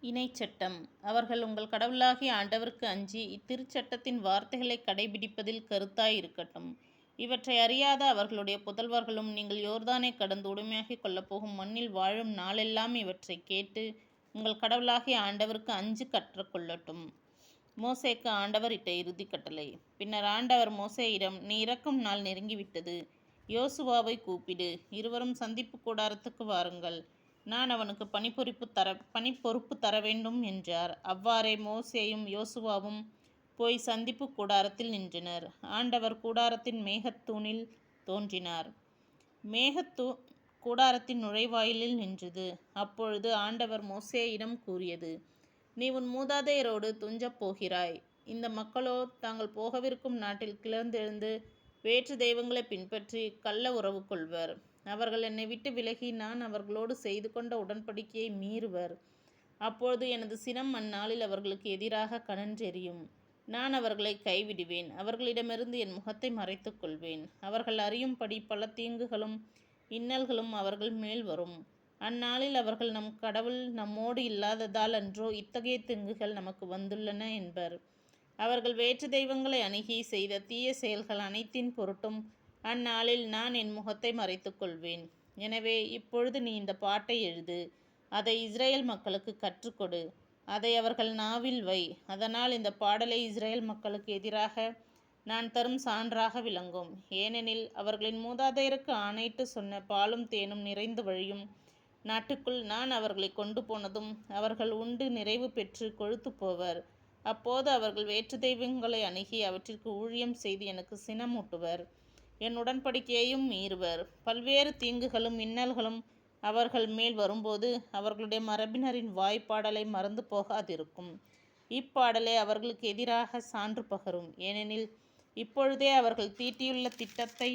இணைச்சட்டம். அவர்கள் உங்கள் கடவுளாகிய ஆண்டவருக்கு அஞ்சி இத்திருச்சட்டத்தின் வார்த்தைகளை கடைபிடிப்பதில் கருத்தாய் இருக்கட்டும். இவற்றை அறியாத அவர்களுடைய புதல்வர்களும் நீங்கள் யோர்தானை கடந்து உடைமையாகிக் கொள்ளப்போகும் மண்ணில் வாழும் நாளெல்லாம் இவற்றைக் கேட்டு உங்கள் கடவுளாகிய ஆண்டவருக்கு அஞ்சு கற்றுக்கொள்ளட்டும். மோசேக்கு ஆண்டவர் இட்ட இறுதி கட்டளை. பின்னர் ஆண்டவர் மோசேயிடம், நீ இறக்கும் நாள் நெருங்கிவிட்டது. யோசுவாவை கூப்பிடு, இருவரும் சந்திப்பு கூடாரத்துக்கு வாருங்கள், நான் அவனுக்கு பணிப்பொறுப்பு தர வேண்டும் என்றார். அவ்வாறே மோசேயும் யோசுவாவும் போய் சந்திப்பு கூடாரத்தில் நின்றனர். ஆண்டவர் கூடாரத்தின் மேகத்தூணில் தோன்றினார். மேகத்தூ கூடாரத்தின் நுழைவாயிலில் நின்றது. அப்பொழுது ஆண்டவர் மோசேயிடம் கூறியது, நீ உன் மூதாதையரோடு துஞ்சப் போகிறாய். இந்த மக்களோ தாங்கள் போகவிருக்கும் நாட்டில் கிளர்ந்தெழுந்து வேற்று தெய்வங்களை பின்பற்றி கள்ள உறவு கொள்வர். அவர்கள் என்னை விட்டு விலகி நான் அவர்களோடு செய்து கொண்ட உடன்படிக்கையை மீறுவர். அப்பொழுது எனது சினம் அந்நாளில் அவர்களுக்கு எதிராக கனன்றெரியும். நான் அவர்களை கைவிடுவேன். அவர்களிடமிருந்து என் முகத்தை மறைத்து கொள்வேன். அவர்கள் அறியும்படி பல தீங்குகளும் இன்னல்களும் அவர்கள் மேல் வரும். அந்நாளில் அவர்கள், நம் கடவுள் நம்மோடு இல்லாததால் அன்றோ இத்தகைய தீங்குகள் நமக்கு வந்துள்ளன என்பர். அவர்கள் வேற்று தெய்வங்களை அணுகி செய்த தீய செயல்கள் அனைத்தின் பொருட்டும் அந்நாளில் நான் என் முகத்தை மறைத்து கொள்வேன். எனவே இப்பொழுது நீ இந்த பாட்டை எழுது, அதை இஸ்ரேல் மக்களுக்கு கற்றுக்கொடு, அதை அவர்கள் நாவில் வை. அதனால் இந்த பாடலை இஸ்ரேல் மக்களுக்கு எதிராக நான் தரும் சான்றாக விளங்கும். ஏனெனில் அவர்களின் மூதாதையருக்கு ஆணையிட்டு சொன்ன பாலும் தேனும் நிறைந்து வழியும் நாட்டுக்குள் நான் அவர்களை கொண்டு போனதும் அவர்கள் உண்டு நிறைவு பெற்று கொழுத்து போவர். அப்போது அவர்கள் வேற்று தெய்வங்களை அணுகி அவற்றிற்கு ஊழியம் செய்து எனக்கு சினமூட்டுவர். என் உடன்படிக்கையையும் மீறுவர். பல்வேறு தீங்குகளும் இன்னல்களும் அவர்கள் மேல் வரும்போது அவர்களுடைய மரபினரின் வாய்ப்பாடலை மறந்து போகாதிருக்கும். இப்பாடலை அவர்களுக்கு எதிராக சான்று பகரும். ஏனெனில் இப்பொழுதே அவர்கள் தீட்டியுள்ள திட்டத்தை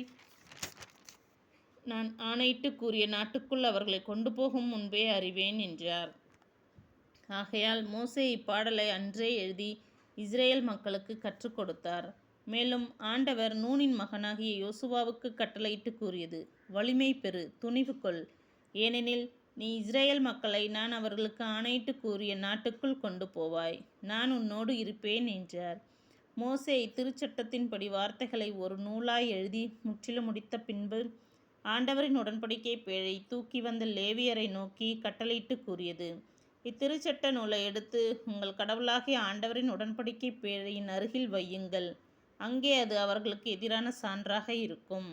நான் ஆணையிட்டு கூறிய நாட்டுக்குள் அவர்களை கொண்டு போகும் முன்பே அறிவேன் என்றார். ஆகையால் மோசே இப்பாடலை அன்றே எழுதி இஸ்ரேல் மக்களுக்கு கற்றுக் கொடுத்தார். மேலும் ஆண்டவர் நூனின் மகனாகிய யோசுவாவுக்கு கட்டளையிட்டு கூறியது, வலிமை பெறு, துணிவு கொள். ஏனெனில் நீ இஸ்ரேல் மக்களை நான் அவர்களுக்கு ஆணையிட்டு கூறிய நாட்டுக்குள் கொண்டு போவாய். நான் உன்னோடு இருப்பேன் என்றார். மோசே இத்திருச்சட்டத்தின்படி வார்த்தைகளை ஒரு நூலாய் எழுதி முற்றிலும் முடித்த பின்பு ஆண்டவரின் உடன்படிக்கை பேழை தூக்கி வந்த லேவியரை நோக்கி கட்டளையிட்டு கூறியது, இத்திருச்சட்ட நூலை எடுத்து உங்கள் கடவுளாகிய ஆண்டவரின் உடன்படிக்கை பேழையின் அருகில் வையுங்கள். அங்கே அது அவர்களுக்கு எதிரான சான்றாக இருக்கும்.